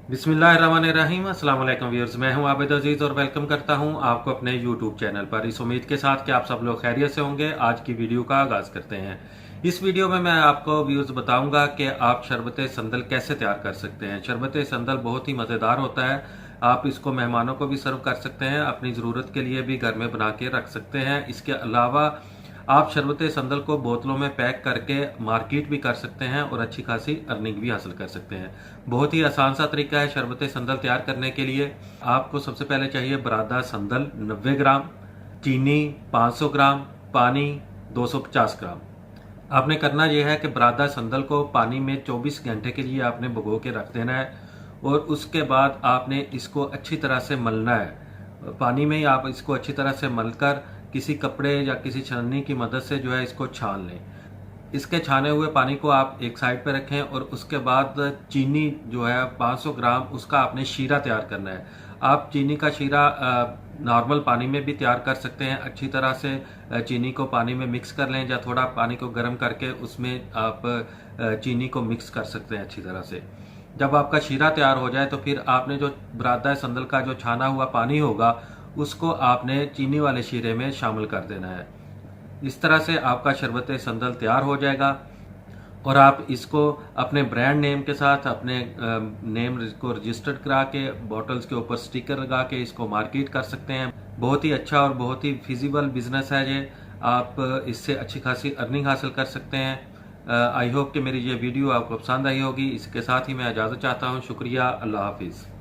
बिस्मिल्लाहिर्रहमानिर्रहीम। अस्सलाम वालेकुम व्यूअर्स, मैं हूं आबिद अजीज और वेलकम करता हूं आपको अपने यूट्यूब चैनल पर। इस उम्मीद के साथ कि आप सब लोग खैरियत से होंगे। आज की वीडियो का आगाज करते हैं। इस वीडियो में मैं आपको व्यूअर्स बताऊंगा कि आप शरबत संदल कैसे तैयार कर सकते हैं। शरबत संदल बहुत ही मज़ेदार होता है। आप इसको मेहमानों को भी सर्व कर सकते हैं, अपनी ज़रूरत के लिए भी घर में बना के रख सकते हैं। इसके अलावा आप शरबत संदल को बोतलों में पैक करके मार्केट भी कर सकते हैं और अच्छी खासी अर्निंग भी हासिल कर सकते हैं। बहुत ही आसान सा तरीका है शरबत संदल तैयार करने के लिए। आपको सबसे पहले चाहिए बरादा संदल 90 ग्राम, चीनी 500 ग्राम, पानी 250 ग्राम। आपने करना यह है कि बरादा संदल को पानी में 24 घंटे के लिए आपने भिगो के रख देना है और उसके बाद आपने इसको अच्छी तरह से मलना है। पानी में ही आप इसको अच्छी तरह से मलकर किसी कपड़े या किसी छन्नी की मदद से जो है इसको छान लें। इसके छाने हुए पानी को आप एक साइड पर रखें और उसके बाद चीनी जो है 500 ग्राम, उसका आपने शीरा तैयार करना है। आप चीनी का शीरा नॉर्मल पानी में भी तैयार कर सकते हैं। अच्छी तरह से चीनी को पानी में मिक्स कर लें या थोड़ा पानी को गर्म करके उसमें आप चीनी को मिक्स कर सकते हैं अच्छी तरह से। जब आपका शीरा तैयार हो जाए तो फिर आपने जो बरादा संदल का जो छाना हुआ पानी होगा उसको आपने चीनी वाले शीरे में शामिल कर देना है। इस तरह से आपका शरबत संदल तैयार हो जाएगा और आप इसको अपने ब्रांड नेम के साथ अपने नेम को रजिस्टर्ड करा के बॉटल्स के ऊपर स्टिकर लगा के इसको मार्केट कर सकते हैं। बहुत ही अच्छा और बहुत ही फिजिबल बिजनेस है ये। आप इससे अच्छी खासी अर्निंग हासिल कर सकते हैं। आई होप कि मेरी ये वीडियो आपको पसंद आई होगी। इसके साथ ही मैं इजाज़त चाहता हूँ। शुक्रिया। अल्लाह हाफिज़।